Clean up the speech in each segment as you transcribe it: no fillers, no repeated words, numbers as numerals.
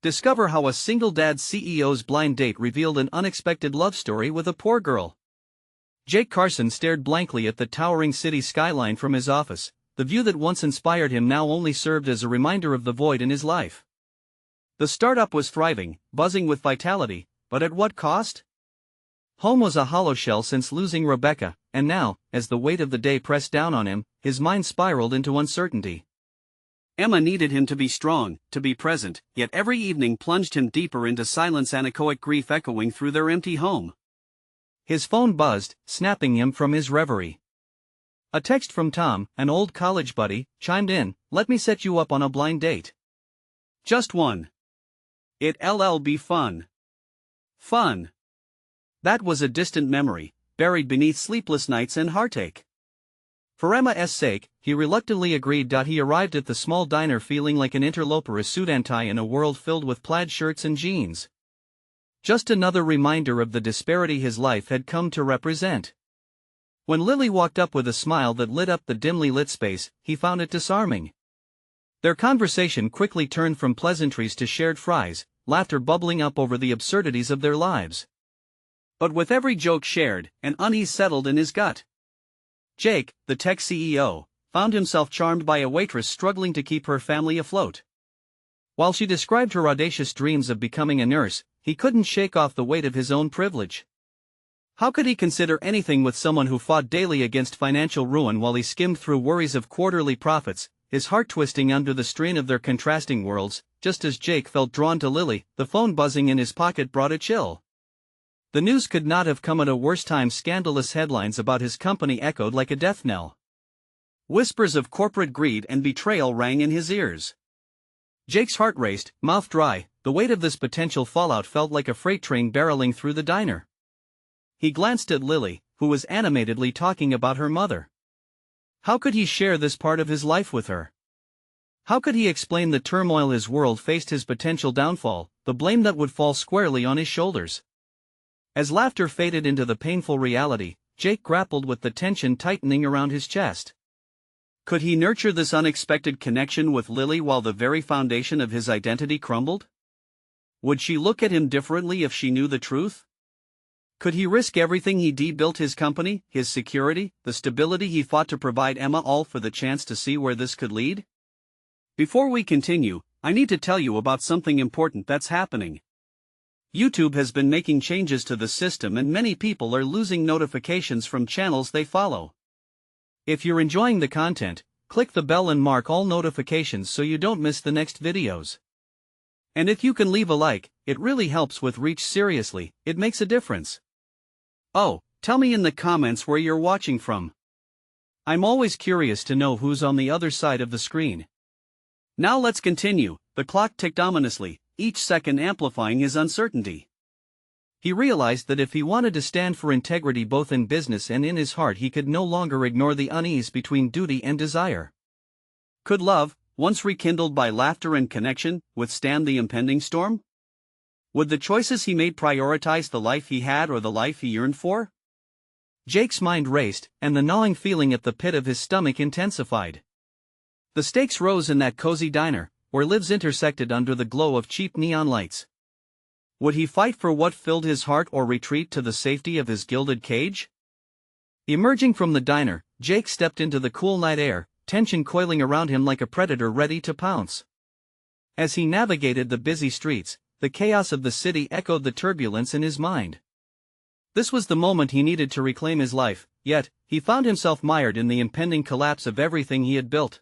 Discover how a single dad CEO's blind date revealed an unexpected love story with a poor girl. Jake Carson stared blankly at the towering city skyline from his office. The view that once inspired him now only served as a reminder of the void in his life. The startup was thriving, buzzing with vitality, but at what cost? Home was a hollow shell since losing Rebecca, and now, as the weight of the day pressed down on him, his mind spiraled into uncertainty. Emma needed him to be strong, to be present, yet every evening plunged him deeper into silence, anechoic grief echoing through their empty home. His phone buzzed, snapping him from his reverie. A text from Tom, an old college buddy, chimed in. "Let me set you up on a blind date. Just one. It'll be fun." Fun. That was a distant memory, buried beneath sleepless nights and heartache. For Emma's sake, he reluctantly agreed. He arrived at the small diner feeling like an interloper, a suit and tie in a world filled with plaid shirts and jeans. Just another reminder of the disparity his life had come to represent. When Lily walked up with a smile that lit up the dimly lit space, he found it disarming. Their conversation quickly turned from pleasantries to shared fries, laughter bubbling up over the absurdities of their lives. But with every joke shared, an unease settled in his gut. Jake, the tech CEO, found himself charmed by a waitress struggling to keep her family afloat. While she described her audacious dreams of becoming a nurse, he couldn't shake off the weight of his own privilege. How could he consider anything with someone who fought daily against financial ruin while he skimmed through worries of quarterly profits, his heart twisting under the strain of their contrasting worlds? Just as Jake felt drawn to Lily, the phone buzzing in his pocket brought a chill. The news could not have come at a worse time. Scandalous headlines about his company echoed like a death knell. Whispers of corporate greed and betrayal rang in his ears. Jake's heart raced, mouth dry. The weight of this potential fallout felt like a freight train barreling through the diner. He glanced at Lily, who was animatedly talking about her mother. How could he share this part of his life with her? How could he explain the turmoil his world faced, his potential downfall, the blame that would fall squarely on his shoulders? As laughter faded into the painful reality, Jake grappled with the tension tightening around his chest. Could he nurture this unexpected connection with Lily while the very foundation of his identity crumbled? Would she look at him differently if she knew the truth? Could he risk everything he built, his company, his security, the stability he fought to provide Emma, all for the chance to see where this could lead? Before we continue, I need to tell you about something important that's happening. YouTube has been making changes to the system and many people are losing notifications from channels they follow. If you're enjoying the content, click the bell and mark all notifications so you don't miss the next videos. And if you can leave a like, it really helps with reach. Seriously, it makes a difference. Oh, tell me in the comments where you're watching from. I'm always curious to know who's on the other side of the screen. Now let's continue. The clock ticked ominously, each second amplifying his uncertainty. He realized that if he wanted to stand for integrity both in business and in his heart, he could no longer ignore the unease between duty and desire. Could love, once rekindled by laughter and connection, withstand the impending storm? Would the choices he made prioritize the life he had or the life he yearned for? Jake's mind raced, and the gnawing feeling at the pit of his stomach intensified. The stakes rose in that cozy diner, where lives intersected under the glow of cheap neon lights. Would he fight for what filled his heart or retreat to the safety of his gilded cage? Emerging from the diner, Jake stepped into the cool night air, tension coiling around him like a predator ready to pounce. As he navigated the busy streets, the chaos of the city echoed the turbulence in his mind. This was the moment he needed to reclaim his life, yet, he found himself mired in the impending collapse of everything he had built.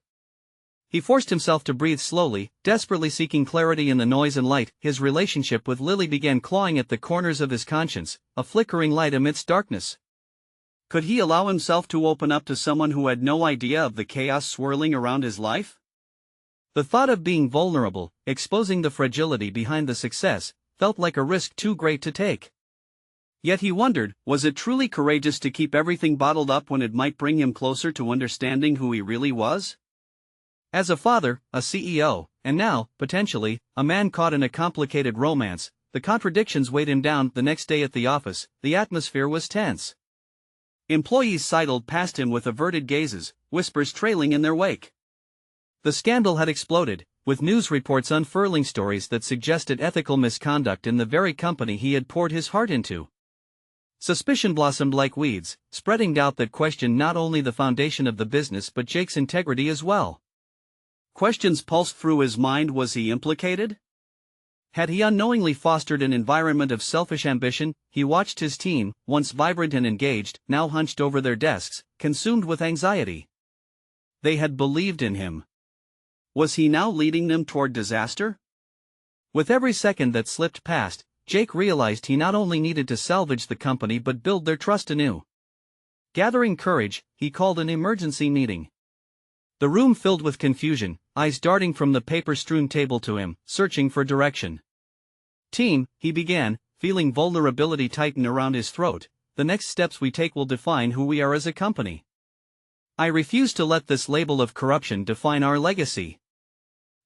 He forced himself to breathe slowly, desperately seeking clarity in the noise and light. His relationship with Lily began clawing at the corners of his conscience, a flickering light amidst darkness. Could he allow himself to open up to someone who had no idea of the chaos swirling around his life? The thought of being vulnerable, exposing the fragility behind the success, felt like a risk too great to take. Yet he wondered, was it truly courageous to keep everything bottled up when it might bring him closer to understanding who he really was? As a father, a CEO, and now, potentially, a man caught in a complicated romance, the contradictions weighed him down. The next day at the office, the atmosphere was tense. Employees sidled past him with averted gazes, whispers trailing in their wake. The scandal had exploded, with news reports unfurling stories that suggested ethical misconduct in the very company he had poured his heart into. Suspicion blossomed like weeds, spreading doubt that questioned not only the foundation of the business but Jake's integrity as well. Questions pulsed through his mind. Was he implicated? Had he unknowingly fostered an environment of selfish ambition? He watched his team, once vibrant and engaged, now hunched over their desks, consumed with anxiety. They had believed in him. Was he now leading them toward disaster? With every second that slipped past, Jake realized he not only needed to salvage the company but build their trust anew. Gathering courage, he called an emergency meeting. The room filled with confusion, eyes darting from the paper-strewn table to him, searching for direction. "Team," he began, feeling vulnerability tighten around his throat, "the next steps we take will define who we are as a company. I refuse to let this label of corruption define our legacy.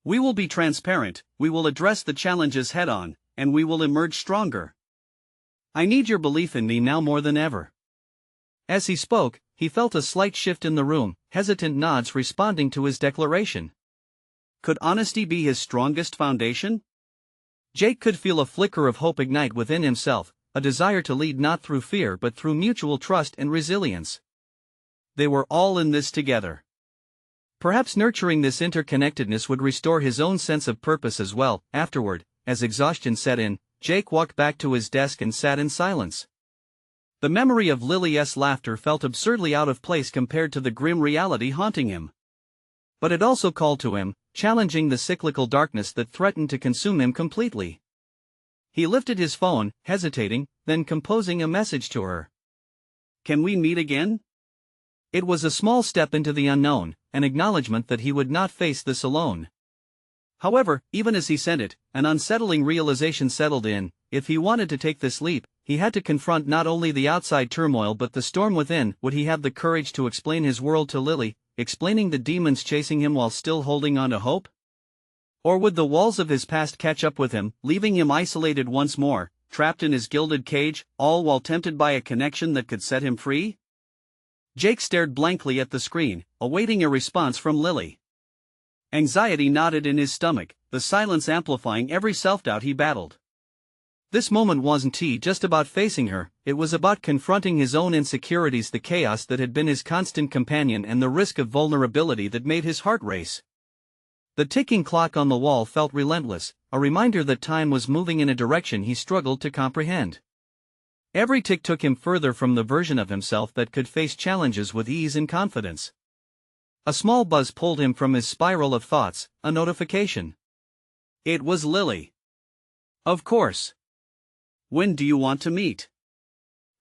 We will be transparent, we will address the challenges head-on, and we will emerge stronger. I need your belief in me now more than ever." As he spoke, he felt a slight shift in the room, hesitant nods responding to his declaration. Could honesty be his strongest foundation? Jake could feel a flicker of hope ignite within himself, a desire to lead not through fear but through mutual trust and resilience. They were all in this together. Perhaps nurturing this interconnectedness would restore his own sense of purpose as well. Afterward, as exhaustion set in, Jake walked back to his desk and sat in silence. The memory of Lily's laughter felt absurdly out of place compared to the grim reality haunting him. But it also called to him, challenging the cyclical darkness that threatened to consume him completely. He lifted his phone, hesitating, then composing a message to her. "Can we meet again?" It was a small step into the unknown, an acknowledgement that he would not face this alone. However, even as he sent it, an unsettling realization settled in. If he wanted to take this leap, he had to confront not only the outside turmoil but the storm within. Would he have the courage to explain his world to Lily, explaining the demons chasing him while still holding on to hope? Or would the walls of his past catch up with him, leaving him isolated once more, trapped in his gilded cage, all while tempted by a connection that could set him free? Jake stared blankly at the screen, awaiting a response from Lily. Anxiety knotted in his stomach, the silence amplifying every self-doubt he battled. This moment wasn't just about facing her, it was about confronting his own insecurities, the chaos that had been his constant companion and the risk of vulnerability that made his heart race. The ticking clock on the wall felt relentless, a reminder that time was moving in a direction he struggled to comprehend. Every tick took him further from the version of himself that could face challenges with ease and confidence. A small buzz pulled him from his spiral of thoughts, a notification. It was Lily. Of course. "When do you want to meet?"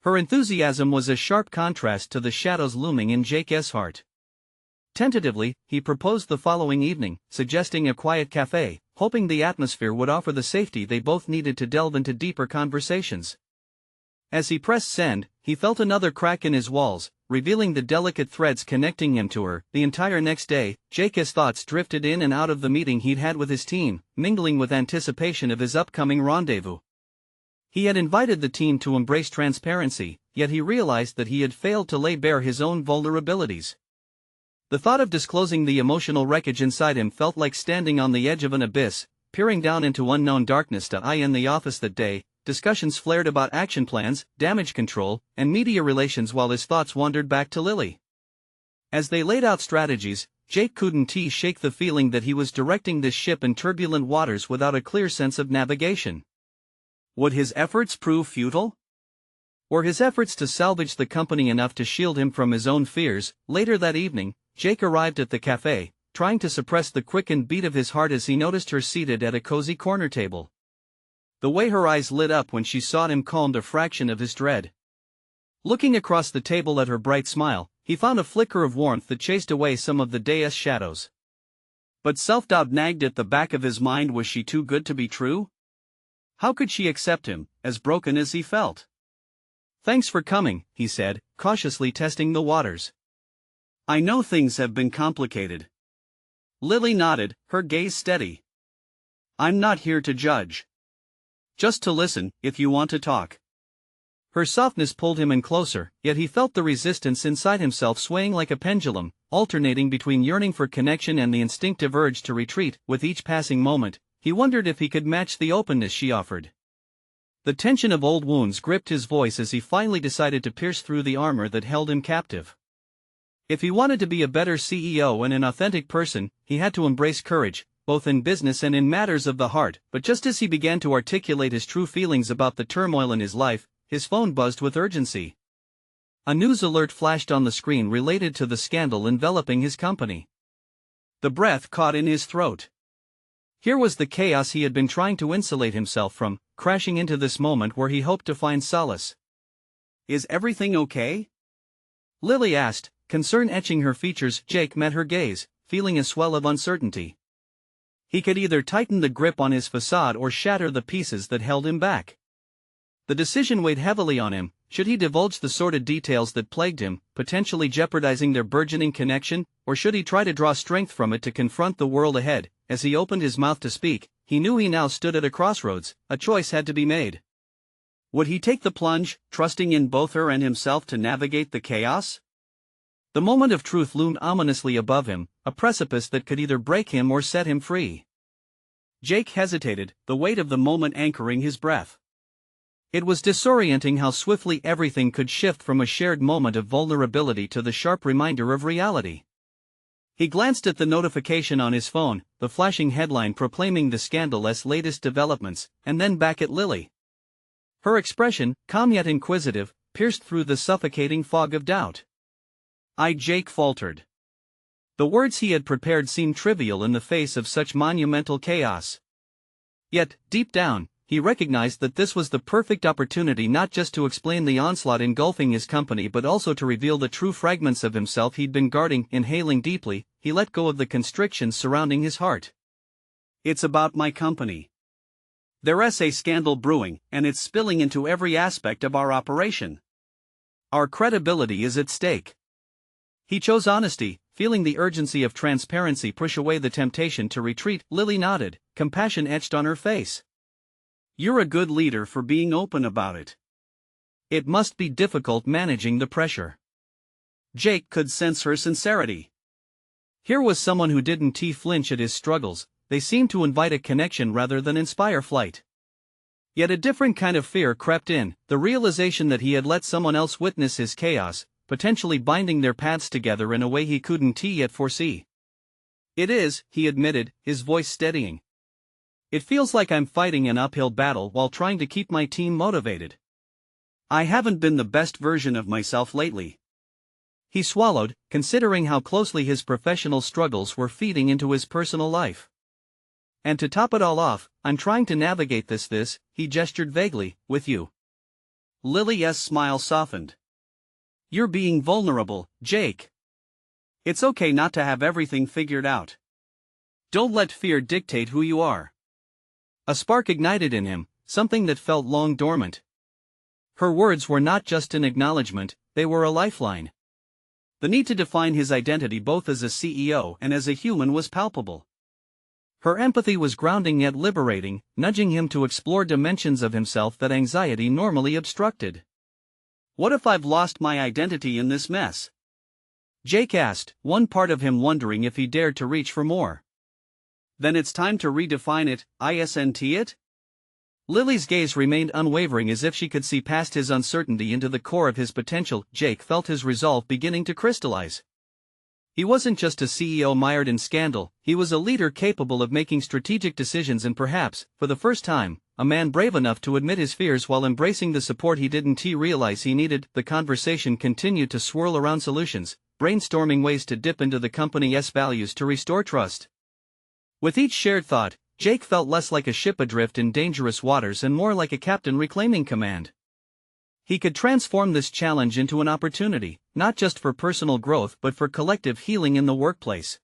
Her enthusiasm was a sharp contrast to the shadows looming in Jake's heart. Tentatively, he proposed the following evening, suggesting a quiet cafe, hoping the atmosphere would offer the safety they both needed to delve into deeper conversations. As he pressed send, he felt another crack in his walls, revealing the delicate threads connecting him to her. The entire next day, Jake's thoughts drifted in and out of the meeting he'd had with his team, mingling with anticipation of his upcoming rendezvous. He had invited the team to embrace transparency, yet he realized that he had failed to lay bare his own vulnerabilities. The thought of disclosing the emotional wreckage inside him felt like standing on the edge of an abyss, peering down into unknown darkness. In the office that day, discussions flared about action plans, damage control, and media relations while his thoughts wandered back to Lily. As they laid out strategies, Jake couldn't shake the feeling that he was directing this ship in turbulent waters without a clear sense of navigation. Would his efforts prove futile? Were his efforts to salvage the company enough to shield him from his own fears? Later that evening, Jake arrived at the cafe, trying to suppress the quickened beat of his heart as he noticed her seated at a cozy corner table. The way her eyes lit up when she saw him calmed a fraction of his dread. Looking across the table at her bright smile, he found a flicker of warmth that chased away some of the day's shadows. But self-doubt nagged at the back of his mind. Was she too good to be true? How could she accept him, as broken as he felt? "Thanks for coming," he said, cautiously testing the waters. "I know things have been complicated." Lily nodded, her gaze steady. "I'm not here to judge. Just to listen, if you want to talk." Her softness pulled him in closer, yet he felt the resistance inside himself swaying like a pendulum, alternating between yearning for connection and the instinctive urge to retreat. With each passing moment, he wondered if he could match the openness she offered. The tension of old wounds gripped his voice as he finally decided to pierce through the armor that held him captive. If he wanted to be a better CEO and an authentic person, he had to embrace courage, both in business and in matters of the heart. But just as he began to articulate his true feelings about the turmoil in his life, his phone buzzed with urgency. A news alert flashed on the screen related to the scandal enveloping his company. The breath caught in his throat. Here was the chaos he had been trying to insulate himself from, crashing into this moment where he hoped to find solace. "Is everything okay?" Lily asked, concern etching her features. Jake met her gaze, feeling a swell of uncertainty. He could either tighten the grip on his facade or shatter the pieces that held him back. The decision weighed heavily on him. Should he divulge the sordid details that plagued him, potentially jeopardizing their burgeoning connection, or should he try to draw strength from it to confront the world ahead? As he opened his mouth to speak, he knew he now stood at a crossroads. A choice had to be made. Would he take the plunge, trusting in both her and himself to navigate the chaos? The moment of truth loomed ominously above him, a precipice that could either break him or set him free. Jake hesitated, the weight of the moment anchoring his breath. It was disorienting how swiftly everything could shift from a shared moment of vulnerability to the sharp reminder of reality. He glanced at the notification on his phone, the flashing headline proclaiming the scandalous latest developments, and then back at Lily. Her expression, calm yet inquisitive, pierced through the suffocating fog of doubt. Jake faltered. The words he had prepared seemed trivial in the face of such monumental chaos. Yet, deep down, he recognized that this was the perfect opportunity not just to explain the onslaught engulfing his company but also to reveal the true fragments of himself he'd been guarding. Inhaling deeply, he let go of the constrictions surrounding his heart. "It's about my company. There's a scandal brewing, and it's spilling into every aspect of our operation. Our credibility is at stake." He chose honesty, feeling the urgency of transparency push away the temptation to retreat. Lily nodded, compassion etched on her face. "You're a good leader for being open about it. It must be difficult managing the pressure." Jake could sense her sincerity. Here was someone who didn't flinch at his struggles. They seemed to invite a connection rather than inspire flight. Yet a different kind of fear crept in, the realization that he had let someone else witness his chaos, potentially binding their paths together in a way he couldn't yet foresee. "It is," he admitted, his voice steadying. "It feels like I'm fighting an uphill battle while trying to keep my team motivated. I haven't been the best version of myself lately." He swallowed, considering how closely his professional struggles were feeding into his personal life. "And to top it all off, I'm trying to navigate this," he gestured vaguely, "with you." Lily's smile softened. "You're being vulnerable, Jake. It's okay not to have everything figured out. Don't let fear dictate who you are." A spark ignited in him, something that felt long dormant. Her words were not just an acknowledgement, they were a lifeline. The need to define his identity both as a CEO and as a human was palpable. Her empathy was grounding yet liberating, nudging him to explore dimensions of himself that anxiety normally obstructed. "What if I've lost my identity in this mess?" Jake asked, one part of him wondering if he dared to reach for more. "Then it's time to redefine it, isn't it?" Lily's gaze remained unwavering as if she could see past his uncertainty into the core of his potential. Jake felt his resolve beginning to crystallize. He wasn't just a CEO mired in scandal, he was a leader capable of making strategic decisions and perhaps, for the first time, a man brave enough to admit his fears while embracing the support he didn't realize he needed. The conversation continued to swirl around solutions, brainstorming ways to dip into the company's values to restore trust. With each shared thought, Jake felt less like a ship adrift in dangerous waters and more like a captain reclaiming command. He could transform this challenge into an opportunity, not just for personal growth but for collective healing in the workplace.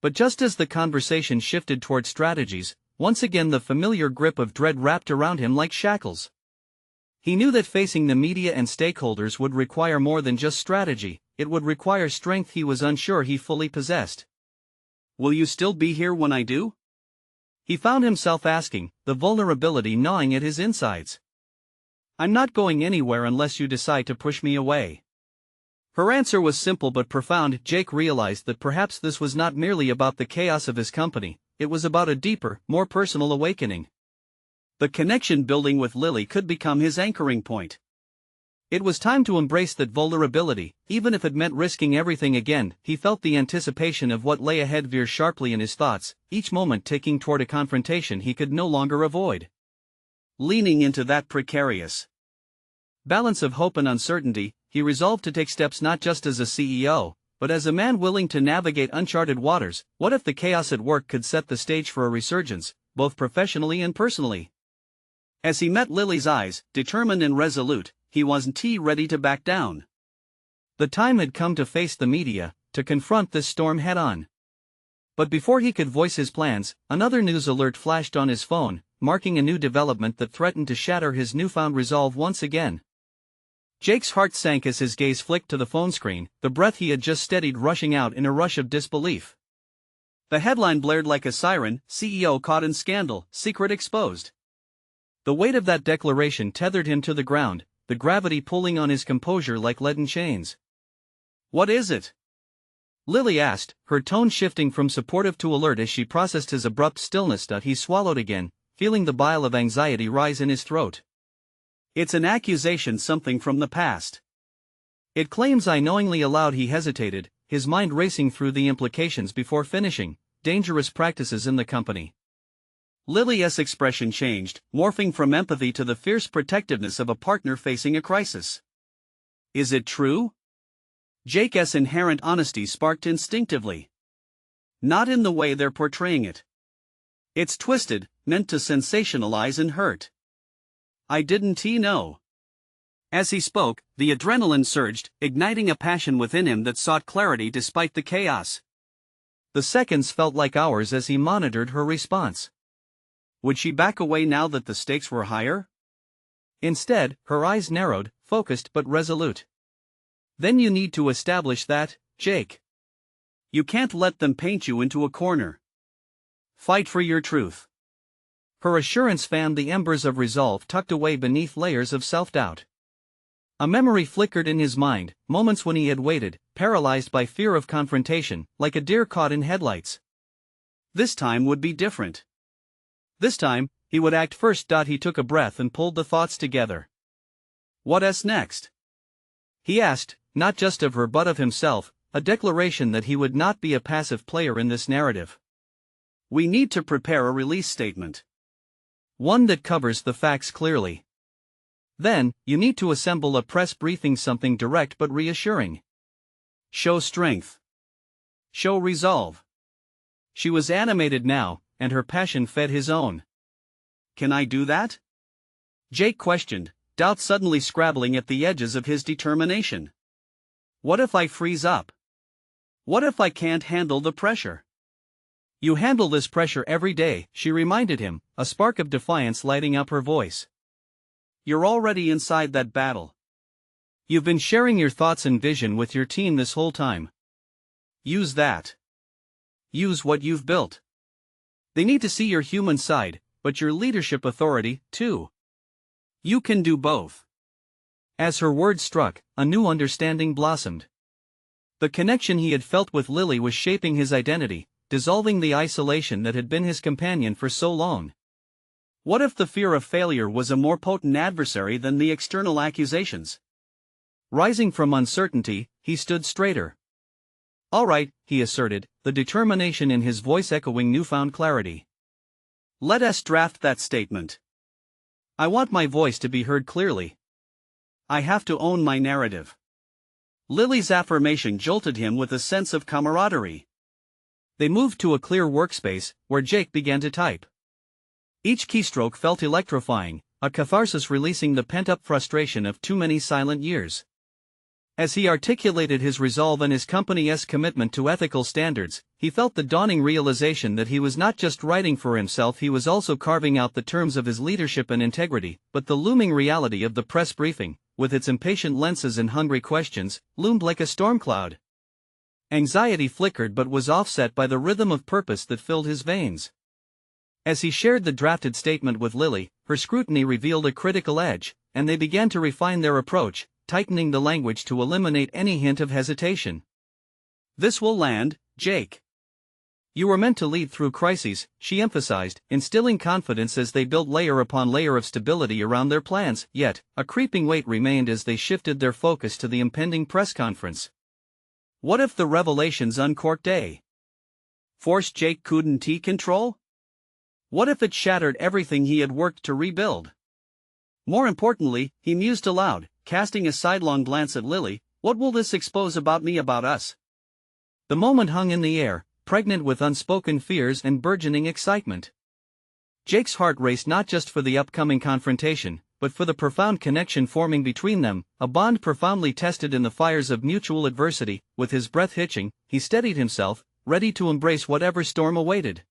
But just as the conversation shifted toward strategies, once again the familiar grip of dread wrapped around him like shackles. He knew that facing the media and stakeholders would require more than just strategy, it would require strength he was unsure he fully possessed. "Will you still be here when I do?" He found himself asking, the vulnerability gnawing at his insides. I'm not going anywhere unless you decide to push me away. Her answer was simple but profound. Jake realized that perhaps this was not merely about the chaos of his company, it was about a deeper, more personal awakening. The connection building with Lily could become his anchoring point. It was time to embrace that vulnerability, even if it meant risking everything again. He felt the anticipation of what lay ahead veer sharply in his thoughts, each moment ticking toward a confrontation he could no longer avoid. Leaning into that precarious balance of hope and uncertainty, he resolved to take steps not just as a CEO, but as a man willing to navigate uncharted waters. What if the chaos at work could set the stage for a resurgence, both professionally and personally? As he met Lily's eyes, determined and resolute, he wasn't ready to back down. The time had come to face the media, to confront this storm head-on. But before he could voice his plans, another news alert flashed on his phone, marking a new development that threatened to shatter his newfound resolve once again. Jake's heart sank as his gaze flicked to the phone screen, the breath he had just steadied rushing out in a rush of disbelief. The headline blared like a siren: CEO caught in scandal, secret exposed. The weight of that declaration tethered him to the ground, the gravity pulling on his composure like leaden chains. "What is it?" Lily asked, her tone shifting from supportive to alert as she processed his abrupt stillness. He swallowed again, feeling the bile of anxiety rise in his throat. "It's an accusation, something from the past. It claims I knowingly allowed." He hesitated, his mind racing through the implications before finishing. "Dangerous practices in the company." Lily's expression changed, morphing from empathy to the fierce protectiveness of a partner facing a crisis. "Is it true?" Jake's inherent honesty sparked instinctively. "Not in the way they're portraying it. It's twisted, meant to sensationalize and hurt." "I didn't know." As he spoke, the adrenaline surged, igniting a passion within him that sought clarity despite the chaos. The seconds felt like hours as he monitored her response. Would she back away now that the stakes were higher? Instead, her eyes narrowed, focused but resolute. "Then you need to establish that, Jake. You can't let them paint you into a corner. Fight for your truth." Her assurance fanned the embers of resolve tucked away beneath layers of self-doubt. A memory flickered in his mind, moments when he had waited, paralyzed by fear of confrontation, like a deer caught in headlights. This time would be different. This time, he would act first. He took a breath and pulled the thoughts together. "What's next?" he asked, not just of her but of himself, a declaration that he would not be a passive player in this narrative. "We need to prepare a release statement. One that covers the facts clearly. Then, you need to assemble a press briefing, something direct but reassuring. Show strength. Show resolve." She was animated now, and her passion fed his own. "Can I do that?" Jake questioned, doubt suddenly scrabbling at the edges of his determination. "What if I freeze up? What if I can't handle the pressure?" "You handle this pressure every day," she reminded him, a spark of defiance lighting up her voice. "You're already inside that battle. You've been sharing your thoughts and vision with your team this whole time. Use that. Use what you've built. They need to see your human side, but your leadership authority, too. You can do both." As her words struck, a new understanding blossomed. The connection he had felt with Lily was shaping his identity, dissolving the isolation that had been his companion for so long. What if the fear of failure was a more potent adversary than the external accusations? Rising from uncertainty, he stood straighter. "All right," he asserted, the determination in his voice echoing newfound clarity. "Let us draft that statement. I want my voice to be heard clearly. I have to own my narrative." Lily's affirmation jolted him with a sense of camaraderie. They moved to a clear workspace, where Jake began to type. Each keystroke felt electrifying, a catharsis releasing the pent-up frustration of too many silent years. As he articulated his resolve and his company's commitment to ethical standards, he felt the dawning realization that he was not just writing for himself, he was also carving out the terms of his leadership and integrity. But the looming reality of the press briefing, with its impatient lenses and hungry questions, loomed like a storm cloud. Anxiety flickered but was offset by the rhythm of purpose that filled his veins. As he shared the drafted statement with Lily, her scrutiny revealed a critical edge, and they began to refine their approach, tightening the language to eliminate any hint of hesitation. "This will land, Jake. You were meant to lead through crises," she emphasized, instilling confidence as they built layer upon layer of stability around their plans, yet, a creeping weight remained as they shifted their focus to the impending press conference. What if the revelations uncorked force Jake couldn't take control? What if it shattered everything he had worked to rebuild? More importantly, he mused aloud, casting a sidelong glance at Lily, what will this expose about me, about us? The moment hung in the air, pregnant with unspoken fears and burgeoning excitement. Jake's heart raced not just for the upcoming confrontation, but for the profound connection forming between them, a bond profoundly tested in the fires of mutual adversity. With his breath hitching, he steadied himself, ready to embrace whatever storm awaited.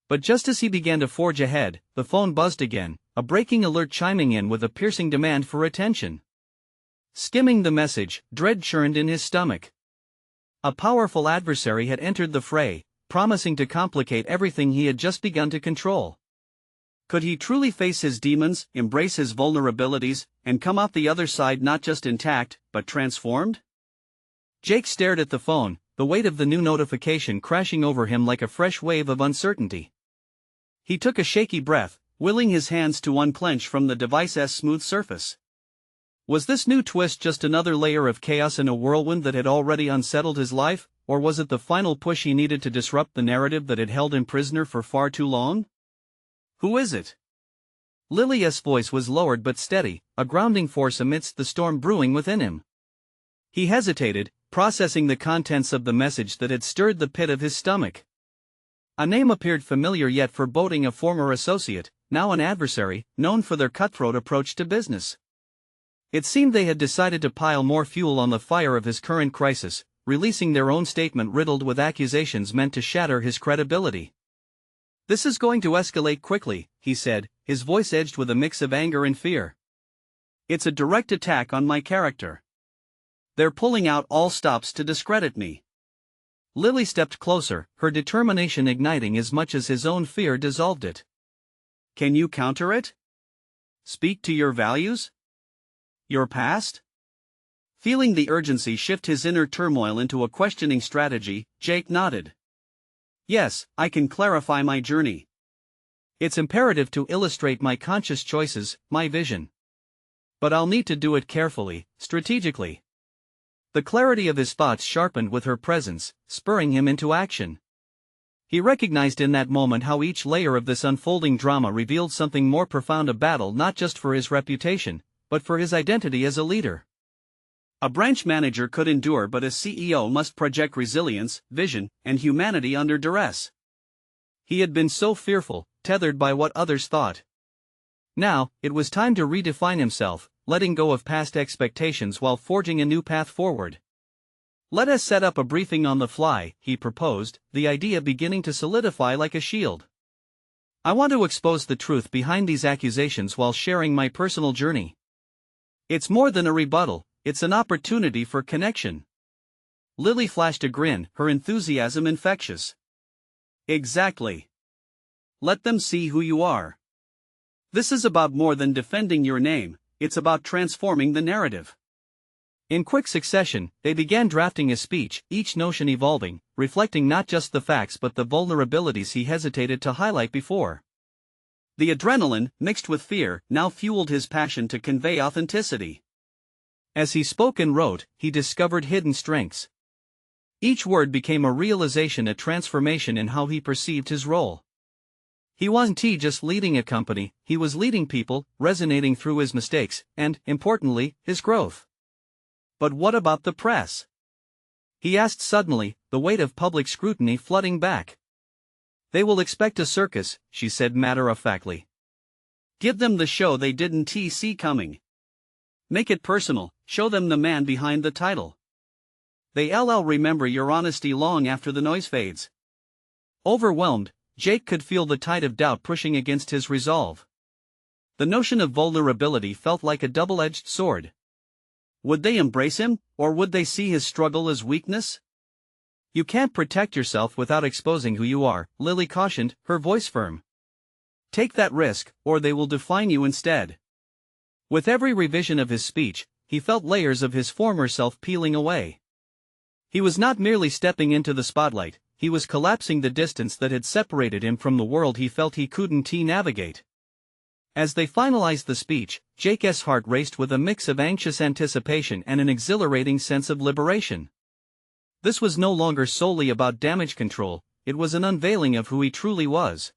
But just as he began to forge ahead, the phone buzzed again, a breaking alert chiming in with a piercing demand for attention. Skimming the message, dread churned in his stomach. A powerful adversary had entered the fray, promising to complicate everything he had just begun to control. Could he truly face his demons, embrace his vulnerabilities, and come out the other side not just intact, but transformed? Jake stared at the phone, the weight of the new notification crashing over him like a fresh wave of uncertainty. He took a shaky breath, willing his hands to unclench from the device's smooth surface. Was this new twist just another layer of chaos in a whirlwind that had already unsettled his life, or was it the final push he needed to disrupt the narrative that had held him prisoner for far too long? "Who is it?" Lily's voice was lowered but steady, a grounding force amidst the storm brewing within him. He hesitated, processing the contents of the message that had stirred the pit of his stomach. A name appeared familiar yet foreboding, a former associate, now an adversary, known for their cutthroat approach to business. It seemed they had decided to pile more fuel on the fire of his current crisis, releasing their own statement riddled with accusations meant to shatter his credibility. "This is going to escalate quickly," he said, his voice edged with a mix of anger and fear. "It's a direct attack on my character. They're pulling out all stops to discredit me." Lily stepped closer, her determination igniting as much as his own fear dissolved it. "Can you counter it? Speak to your values? Your past?" Feeling the urgency shift his inner turmoil into a questioning strategy, Jake nodded. "Yes, I can clarify my journey. It's imperative to illustrate my conscious choices, my vision. But I'll need to do it carefully, strategically." The clarity of his thoughts sharpened with her presence, spurring him into action. He recognized in that moment how each layer of this unfolding drama revealed something more profound, a battle not just for his reputation, but for his identity as a leader. A branch manager could endure, but a CEO must project resilience, vision, and humanity under duress. He had been so fearful, tethered by what others thought. Now, it was time to redefine himself, letting go of past expectations while forging a new path forward. "Let us set up a briefing on the fly," he proposed, the idea beginning to solidify like a shield. "I want to expose the truth behind these accusations while sharing my personal journey. It's more than a rebuttal, it's an opportunity for connection." Lily flashed a grin, her enthusiasm infectious. "Exactly. Let them see who you are. This is about more than defending your name, it's about transforming the narrative." In quick succession, they began drafting a speech, each notion evolving, reflecting not just the facts but the vulnerabilities he hesitated to highlight before. The adrenaline, mixed with fear, now fueled his passion to convey authenticity. As he spoke and wrote, he discovered hidden strengths. Each word became a realization, a transformation in how he perceived his role. He wasn't just leading a company, he was leading people, resonating through his mistakes, and, importantly, his growth. But what about the press? He asked suddenly, the weight of public scrutiny flooding back. "They will expect a circus," she said matter-of-factly. "Give them the show they didn't see coming. Make it personal, show them the man behind the title. They'll remember your honesty long after the noise fades." Overwhelmed, Jake could feel the tide of doubt pushing against his resolve. The notion of vulnerability felt like a double-edged sword. Would they embrace him, or would they see his struggle as weakness? "You can't protect yourself without exposing who you are," Lily cautioned, her voice firm. "Take that risk, or they will define you instead." With every revision of his speech, he felt layers of his former self peeling away. He was not merely stepping into the spotlight, he was collapsing the distance that had separated him from the world he felt he couldn't navigate. As they finalized the speech, Jake's heart raced with a mix of anxious anticipation and an exhilarating sense of liberation. This was no longer solely about damage control, it was an unveiling of who he truly was.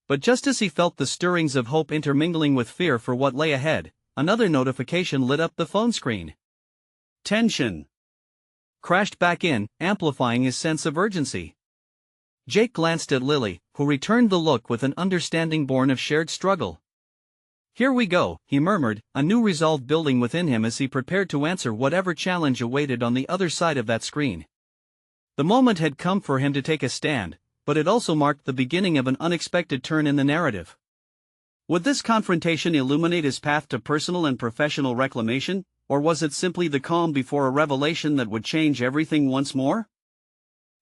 But just as he felt the stirrings of hope intermingling with fear for what lay ahead, another notification lit up the phone screen. Tension crashed back in, amplifying his sense of urgency. Jake glanced at Lily, who returned the look with an understanding born of shared struggle. "Here we go," he murmured, a new resolve building within him as he prepared to answer whatever challenge awaited on the other side of that screen. The moment had come for him to take a stand, but it also marked the beginning of an unexpected turn in the narrative. Would this confrontation illuminate his path to personal and professional reclamation, or was it simply the calm before a revelation that would change everything once more?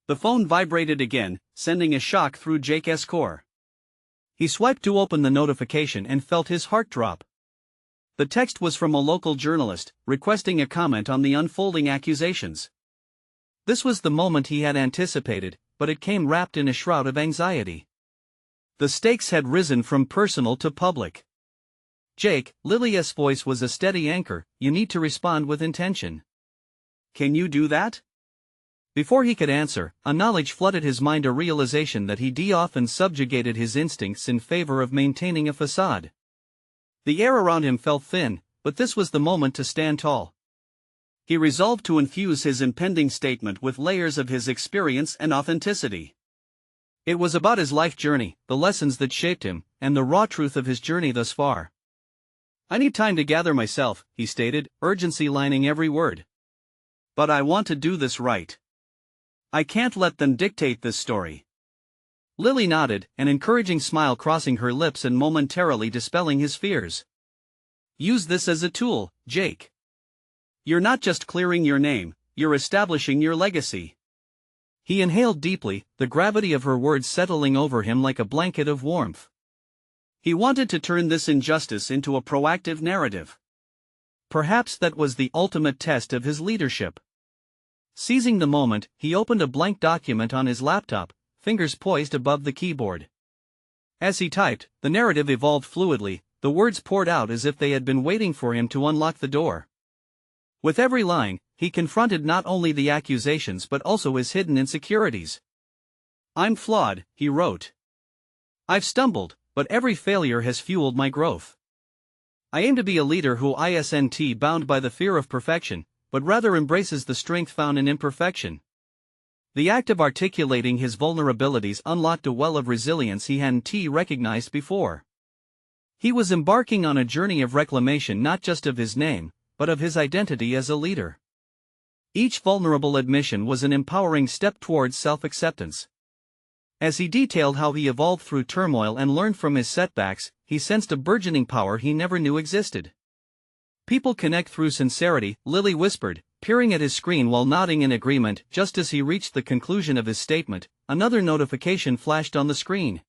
The phone vibrated again, sending a shock through Jake's core. He swiped to open the notification and felt his heart drop. The text was from a local journalist, requesting a comment on the unfolding accusations. This was the moment he had anticipated, but it came wrapped in a shroud of anxiety. The stakes had risen from personal to public. "Jake," Lily's voice was a steady anchor, "you need to respond with intention." "Can you do that?" Before he could answer, a knowledge flooded his mind, a realization that he often subjugated his instincts in favor of maintaining a facade. The air around him felt thin, but this was the moment to stand tall. He resolved to infuse his impending statement with layers of his experience and authenticity. It was about his life journey, the lessons that shaped him, and the raw truth of his journey thus far. "I need time to gather myself," he stated, urgency lining every word. "But I want to do this right. I can't let them dictate this story." Lily nodded, an encouraging smile crossing her lips and momentarily dispelling his fears. "Use this as a tool, Jake. You're not just clearing your name, you're establishing your legacy." He inhaled deeply, the gravity of her words settling over him like a blanket of warmth. He wanted to turn this injustice into a proactive narrative. Perhaps that was the ultimate test of his leadership. Seizing the moment, he opened a blank document on his laptop, fingers poised above the keyboard. As he typed, the narrative evolved fluidly, the words poured out as if they had been waiting for him to unlock the door. With every line, he confronted not only the accusations but also his hidden insecurities. "I'm flawed," he wrote. "I've stumbled, but every failure has fueled my growth. I aim to be a leader who isn't bound by the fear of perfection, but rather embraces the strength found in imperfection." The act of articulating his vulnerabilities unlocked a well of resilience he hadn't recognized before. He was embarking on a journey of reclamation, not just of his name, but of his identity as a leader. Each vulnerable admission was an empowering step towards self-acceptance. As he detailed how he evolved through turmoil and learned from his setbacks, he sensed a burgeoning power he never knew existed. "People connect through sincerity," Lily whispered, peering at his screen while nodding in agreement. Just as he reached the conclusion of his statement, another notification flashed on the screen.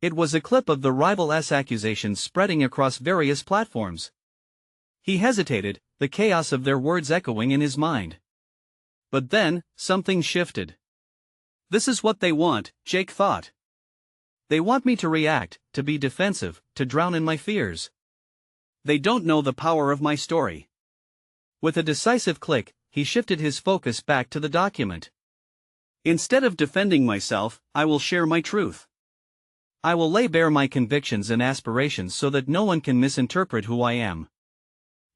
It was a clip of the rival's accusations spreading across various platforms. He hesitated, the chaos of their words echoing in his mind. But then, something shifted. "This is what they want," Jake thought. "They want me to react, to be defensive, to drown in my fears. They don't know the power of my story." With a decisive click, he shifted his focus back to the document. "Instead of defending myself, I will share my truth. I will lay bare my convictions and aspirations so that no one can misinterpret who I am."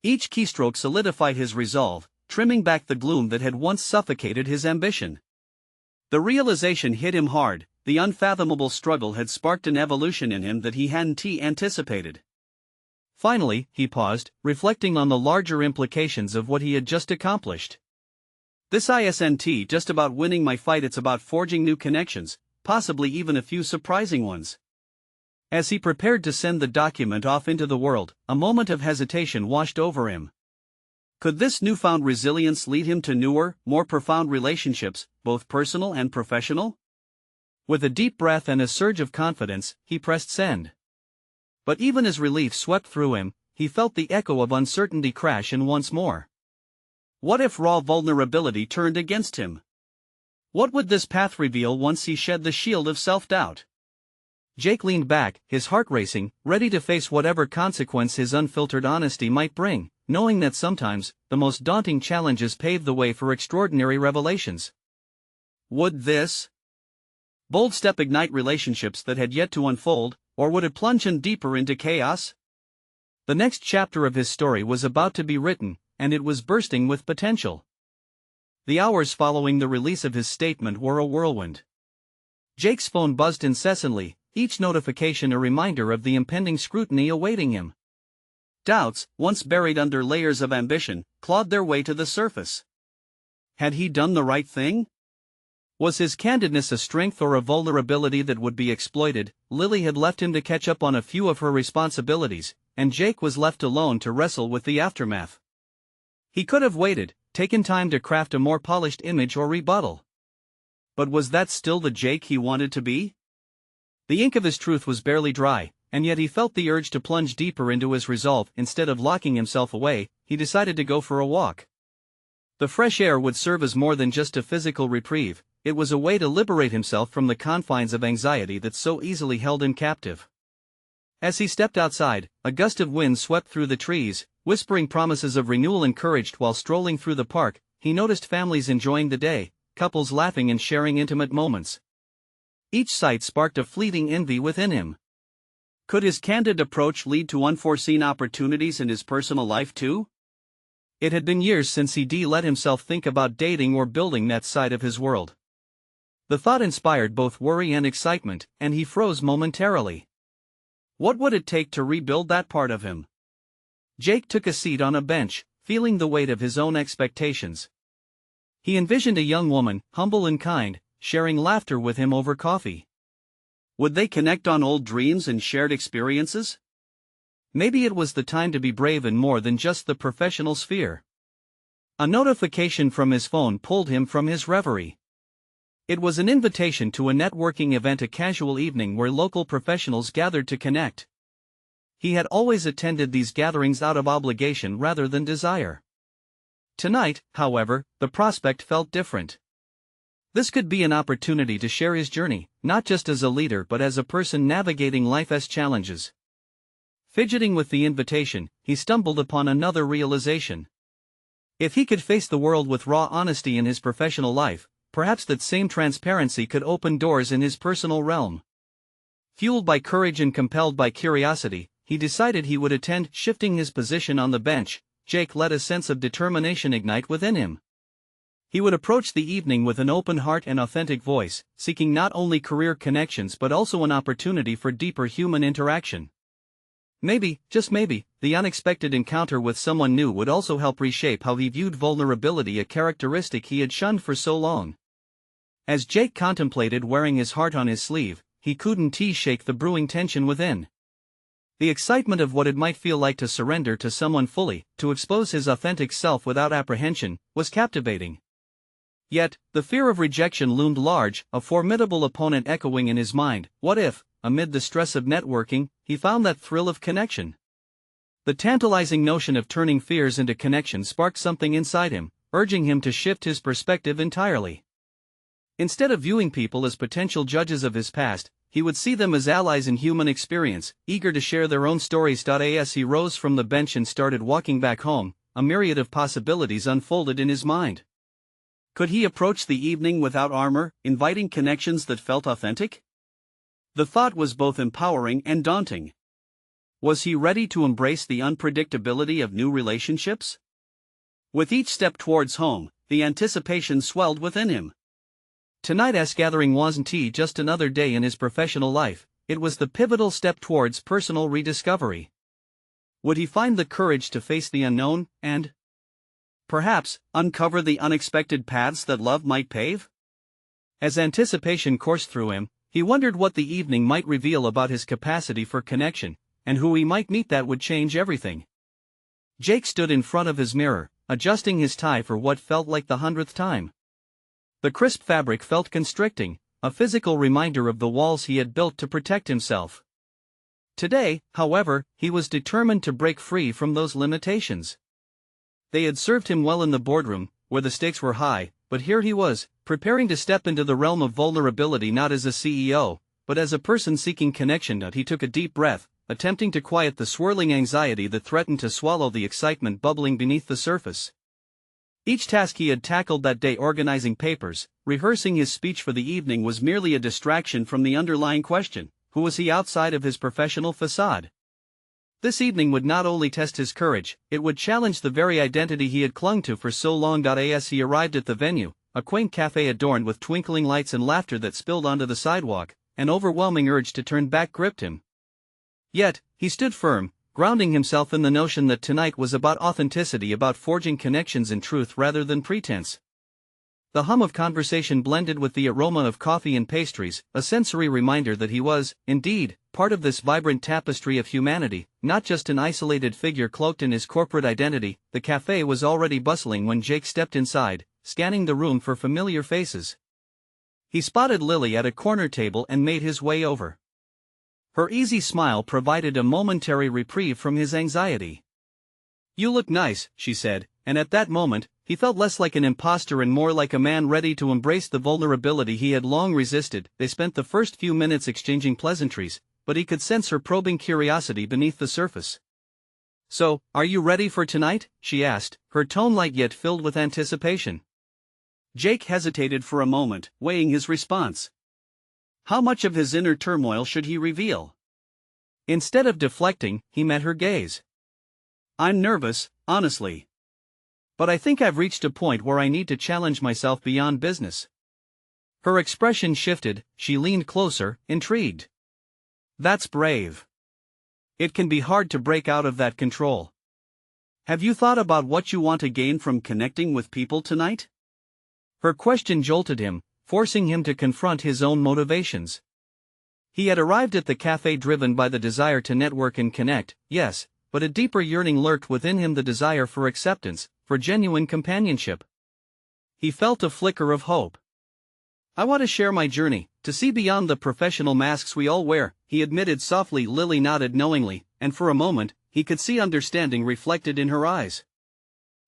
Each keystroke solidified his resolve, trimming back the gloom that had once suffocated his ambition. The realization hit him hard, the unfathomable struggle had sparked an evolution in him that he hadn't anticipated. Finally, he paused, reflecting on the larger implications of what he had just accomplished. "This isn't just about winning my fight, it's about forging new connections, possibly even a few surprising ones." As he prepared to send the document off into the world, a moment of hesitation washed over him. Could this newfound resilience lead him to newer, more profound relationships, both personal and professional? With a deep breath and a surge of confidence, he pressed send. But even as relief swept through him, he felt the echo of uncertainty crash in once more. What if raw vulnerability turned against him? What would this path reveal once he shed the shield of self-doubt? Jake leaned back, his heart racing, ready to face whatever consequence his unfiltered honesty might bring, knowing that sometimes, the most daunting challenges pave the way for extraordinary revelations. Would this bold step ignite relationships that had yet to unfold, or would it plunge him deeper into chaos? The next chapter of his story was about to be written, and it was bursting with potential. The hours following the release of his statement were a whirlwind. Jake's phone buzzed incessantly, each notification a reminder of the impending scrutiny awaiting him. Doubts, once buried under layers of ambition, clawed their way to the surface. Had he done the right thing? Was his candidness a strength or a vulnerability that would be exploited? Lily had left him to catch up on a few of her responsibilities, and Jake was left alone to wrestle with the aftermath. He could have waited, taken time to craft a more polished image or rebuttal. But was that still the Jake he wanted to be? The ink of his truth was barely dry, and yet he felt the urge to plunge deeper into his resolve. Instead of locking himself away, he decided to go for a walk. The fresh air would serve as more than just a physical reprieve, it was a way to liberate himself from the confines of anxiety that so easily held him captive. As he stepped outside, a gust of wind swept through the trees, whispering promises of renewal and courage. While strolling through the park, he noticed families enjoying the day, couples laughing and sharing intimate moments. Each sight sparked a fleeting envy within him. Could his candid approach lead to unforeseen opportunities in his personal life too? It had been years since he let himself think about dating or building that side of his world. The thought inspired both worry and excitement, and he froze momentarily. What would it take to rebuild that part of him? Jake took a seat on a bench, feeling the weight of his own expectations. He envisioned a young woman, humble and kind, sharing laughter with him over coffee. Would they connect on old dreams and shared experiences? Maybe it was the time to be brave in more than just the professional sphere. A notification from his phone pulled him from his reverie. It was an invitation to a networking event, a casual evening where local professionals gathered to connect. He had always attended these gatherings out of obligation rather than desire. Tonight, however, the prospect felt different. This could be an opportunity to share his journey, not just as a leader but as a person navigating life's challenges. Fidgeting with the invitation, he stumbled upon another realization. If he could face the world with raw honesty in his professional life, perhaps that same transparency could open doors in his personal realm. Fueled by courage and compelled by curiosity, he decided he would attend. Shifting his position on the bench, Jake let a sense of determination ignite within him. He would approach the evening with an open heart and authentic voice, seeking not only career connections but also an opportunity for deeper human interaction. Maybe, just maybe, the unexpected encounter with someone new would also help reshape how he viewed vulnerability, a characteristic he had shunned for so long. As Jake contemplated wearing his heart on his sleeve, he couldn't shake the brewing tension within. The excitement of what it might feel like to surrender to someone fully, to expose his authentic self without apprehension, was captivating. Yet, the fear of rejection loomed large, a formidable opponent echoing in his mind. What if, amid the stress of networking, he found that thrill of connection? The tantalizing notion of turning fears into connection sparked something inside him, urging him to shift his perspective entirely. Instead of viewing people as potential judges of his past, he would see them as allies in human experience, eager to share their own stories. As he rose from the bench and started walking back home, a myriad of possibilities unfolded in his mind. Could he approach the evening without armor, inviting connections that felt authentic? The thought was both empowering and daunting. Was he ready to embrace the unpredictability of new relationships? With each step towards home, the anticipation swelled within him. Tonight's gathering wasn't just another day in his professional life, it was the pivotal step towards personal rediscovery. Would he find the courage to face the unknown, and perhaps uncover the unexpected paths that love might pave? As anticipation coursed through him, he wondered what the evening might reveal about his capacity for connection, and who he might meet that would change everything. Jake stood in front of his mirror, adjusting his tie for what felt like the 100th time. The crisp fabric felt constricting, a physical reminder of the walls he had built to protect himself. Today, however, he was determined to break free from those limitations. They had served him well in the boardroom, where the stakes were high, but here he was, preparing to step into the realm of vulnerability not as a CEO, but as a person seeking connection. He took a deep breath, attempting to quiet the swirling anxiety that threatened to swallow the excitement bubbling beneath the surface. Each task he had tackled that day, organizing papers, rehearsing his speech for the evening, was merely a distraction from the underlying question: who was he outside of his professional facade? This evening would not only test his courage, it would challenge the very identity he had clung to for so long. As he arrived at the venue, a quaint cafe adorned with twinkling lights and laughter that spilled onto the sidewalk, an overwhelming urge to turn back gripped him. Yet, he stood firm, grounding himself in the notion that tonight was about authenticity, about forging connections in truth rather than pretense. The hum of conversation blended with the aroma of coffee and pastries, a sensory reminder that he was, indeed, part of this vibrant tapestry of humanity, not just an isolated figure cloaked in his corporate identity. The cafe was already bustling when Jake stepped inside, scanning the room for familiar faces. He spotted Lily at a corner table and made his way over. Her easy smile provided a momentary reprieve from his anxiety. "You look nice," she said, and at that moment, he felt less like an imposter and more like a man ready to embrace the vulnerability he had long resisted. They spent the first few minutes exchanging pleasantries, but he could sense her probing curiosity beneath the surface. "So, are you ready for tonight?" she asked, her tone light yet filled with anticipation. Jake hesitated for a moment, weighing his response. How much of his inner turmoil should he reveal? Instead of deflecting, he met her gaze. "I'm nervous, honestly. But I think I've reached a point where I need to challenge myself beyond business." Her expression shifted, she leaned closer, intrigued. "That's brave. It can be hard to break out of that control. Have you thought about what you want to gain from connecting with people tonight?" Her question jolted him, forcing him to confront his own motivations. He had arrived at the cafe driven by the desire to network and connect, yes, but a deeper yearning lurked within him, the desire for acceptance, for genuine companionship. He felt a flicker of hope. "I want to share my journey, to see beyond the professional masks we all wear," he admitted softly. Lily nodded knowingly, and for a moment, he could see understanding reflected in her eyes.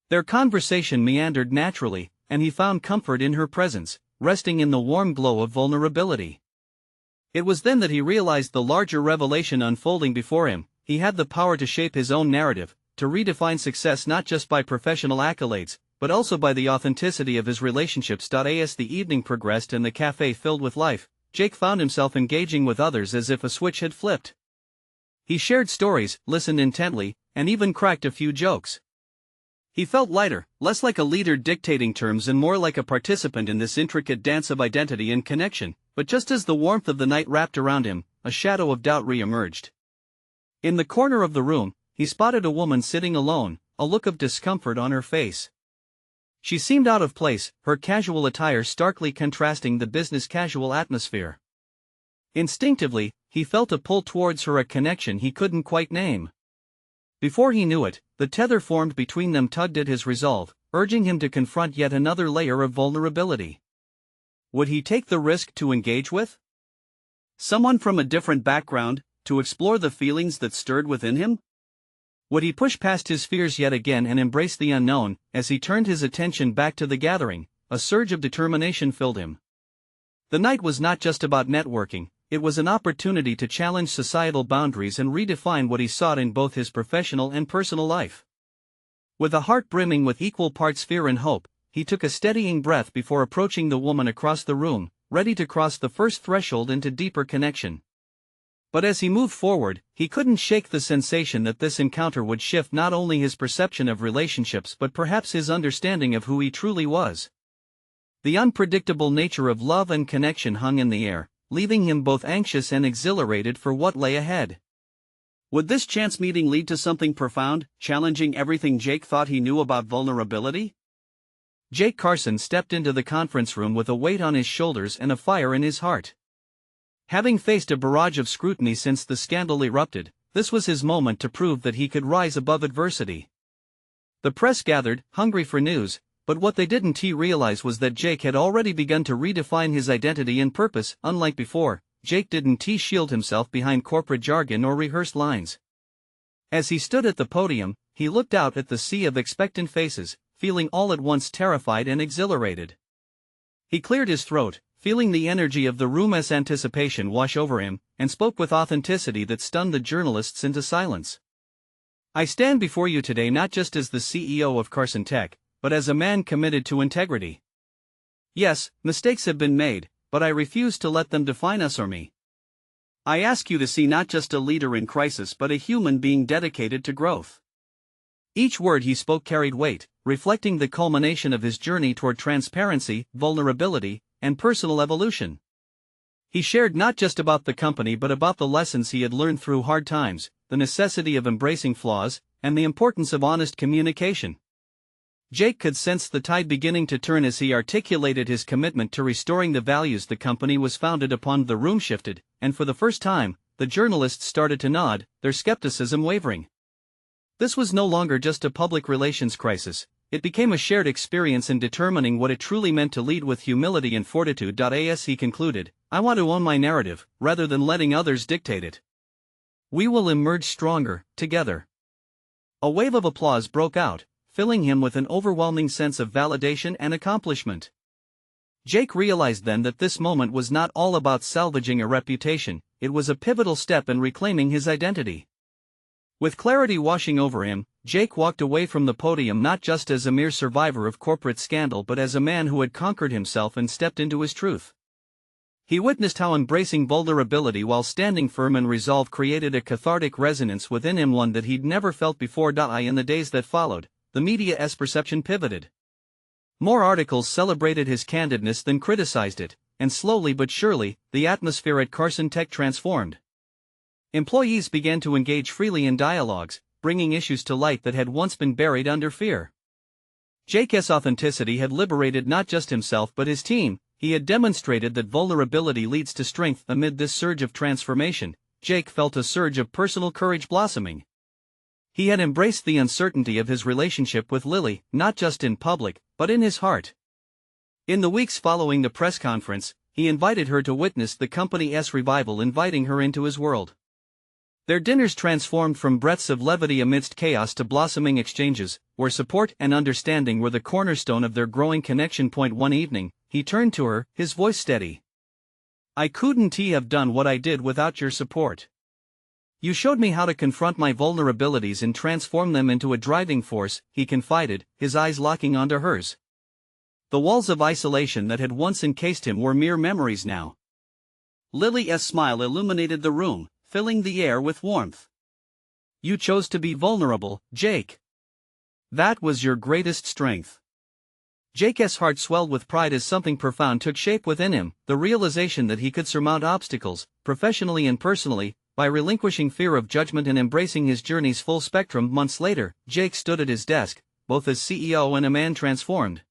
Their conversation meandered naturally, and he found comfort in her presence, resting in the warm glow of vulnerability. It was then that he realized the larger revelation unfolding before him. He had the power to shape his own narrative, to redefine success not just by professional accolades, but also by the authenticity of his relationships. As the evening progressed and the cafe filled with life, Jake found himself engaging with others as if a switch had flipped. He shared stories, listened intently, and even cracked a few jokes. He felt lighter, less like a leader dictating terms and more like a participant in this intricate dance of identity and connection. But just as the warmth of the night wrapped around him, a shadow of doubt re-emerged. In the corner of the room, he spotted a woman sitting alone, a look of discomfort on her face. She seemed out of place, her casual attire starkly contrasting the business-casual atmosphere. Instinctively, he felt a pull towards her, a connection he couldn't quite name. Before he knew it, the tether formed between them tugged at his resolve, urging him to confront yet another layer of vulnerability. Would he take the risk to engage with someone from a different background, to explore the feelings that stirred within him? Would he push past his fears yet again and embrace the unknown? As he turned his attention back to the gathering, a surge of determination filled him. The night was not just about networking, it was an opportunity to challenge societal boundaries and redefine what he sought in both his professional and personal life. With a heart brimming with equal parts fear and hope, he took a steadying breath before approaching the woman across the room, ready to cross the first threshold into deeper connection. But as he moved forward, he couldn't shake the sensation that this encounter would shift not only his perception of relationships but perhaps his understanding of who he truly was. The unpredictable nature of love and connection hung in the air, leaving him both anxious and exhilarated for what lay ahead. Would this chance meeting lead to something profound, challenging everything Jake thought he knew about vulnerability? Jake Carson stepped into the conference room with a weight on his shoulders and a fire in his heart. Having faced a barrage of scrutiny since the scandal erupted, this was his moment to prove that he could rise above adversity. The press gathered, hungry for news, but what they didn't realize was that Jake had already begun to redefine his identity and purpose. Unlike before, Jake didn't shield himself behind corporate jargon or rehearsed lines. As he stood at the podium, he looked out at the sea of expectant faces, feeling all at once terrified and exhilarated. He cleared his throat, feeling the energy of the room's anticipation wash over him, and spoke with authenticity that stunned the journalists into silence. "I stand before you today not just as the CEO of Carson Tech, but as a man committed to integrity. Yes, mistakes have been made, but I refuse to let them define us or me. I ask you to see not just a leader in crisis but a human being dedicated to growth." Each word he spoke carried weight, reflecting the culmination of his journey toward transparency, vulnerability, and personal evolution. He shared not just about the company but about the lessons he had learned through hard times, the necessity of embracing flaws, and the importance of honest communication. Jake could sense the tide beginning to turn as he articulated his commitment to restoring the values the company was founded upon. The room shifted, and for the first time, the journalists started to nod, their skepticism wavering. This was no longer just a public relations crisis, it became a shared experience in determining what it truly meant to lead with humility and fortitude. As he concluded, "I want to own my narrative, rather than letting others dictate it. We will emerge stronger, together." A wave of applause broke out, filling him with an overwhelming sense of validation and accomplishment. Jake realized then that this moment was not all about salvaging a reputation, it was a pivotal step in reclaiming his identity. With clarity washing over him, Jake walked away from the podium not just as a mere survivor of corporate scandal but as a man who had conquered himself and stepped into his truth. He witnessed how embracing vulnerability while standing firm and resolve created a cathartic resonance within him, one that he'd never felt before. In the days that followed, the media's perception pivoted. More articles celebrated his candidness than criticized it, and slowly but surely, the atmosphere at Carson Tech transformed. Employees began to engage freely in dialogues, bringing issues to light that had once been buried under fear. Jake's authenticity had liberated not just himself but his team. He had demonstrated that vulnerability leads to strength. Amid this surge of transformation, Jake felt a surge of personal courage blossoming. He had embraced the uncertainty of his relationship with Lily, not just in public, but in his heart. In the weeks following the press conference, he invited her to witness the company's revival, inviting her into his world. Their dinners transformed from breaths of levity amidst chaos to blossoming exchanges, where support and understanding were the cornerstone of their growing connection. One evening, he turned to her, his voice steady. "I couldn't have done what I did without your support. You showed me how to confront my vulnerabilities and transform them into a driving force," he confided, his eyes locking onto hers. The walls of isolation that had once encased him were mere memories now. Lily's smile illuminated the room, filling the air with warmth. "You chose to be vulnerable, Jake. That was your greatest strength." Jake's heart swelled with pride as something profound took shape within him, the realization that he could surmount obstacles, professionally and personally, by relinquishing fear of judgment and embracing his journey's full spectrum. Months later, Jake stood at his desk, both as CEO and a man transformed.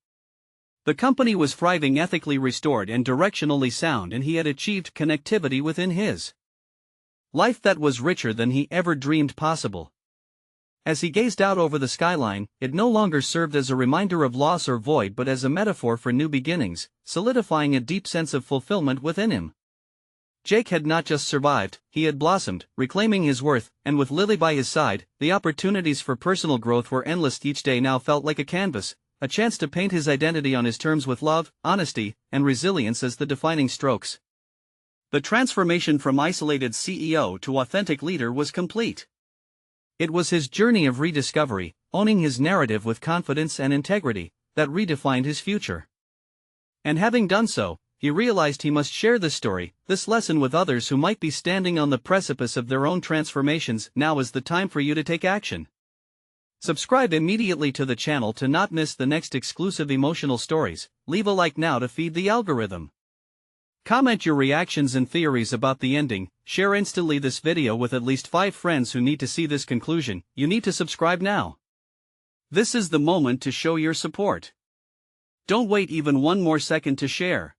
The company was thriving, ethically restored and directionally sound, and he had achieved connectivity within his life that was richer than he ever dreamed possible. As he gazed out over the skyline, it no longer served as a reminder of loss or void but as a metaphor for new beginnings, solidifying a deep sense of fulfillment within him. Jake had not just survived, he had blossomed, reclaiming his worth, and with Lily by his side, the opportunities for personal growth were endless. Each day now felt like a canvas, a chance to paint his identity on his terms with love, honesty, and resilience as the defining strokes. The transformation from isolated CEO to authentic leader was complete. It was his journey of rediscovery, owning his narrative with confidence and integrity, that redefined his future. And having done so, he realized he must share this story, this lesson with others who might be standing on the precipice of their own transformations. Now is the time for you to take action. Subscribe immediately to the channel to not miss the next exclusive emotional stories. Leave a like now to feed the algorithm. Comment your reactions and theories about the ending. Share instantly this video with at least 5 friends who need to see this conclusion. You need to subscribe now. This is the moment to show your support. Don't wait even one more second to share.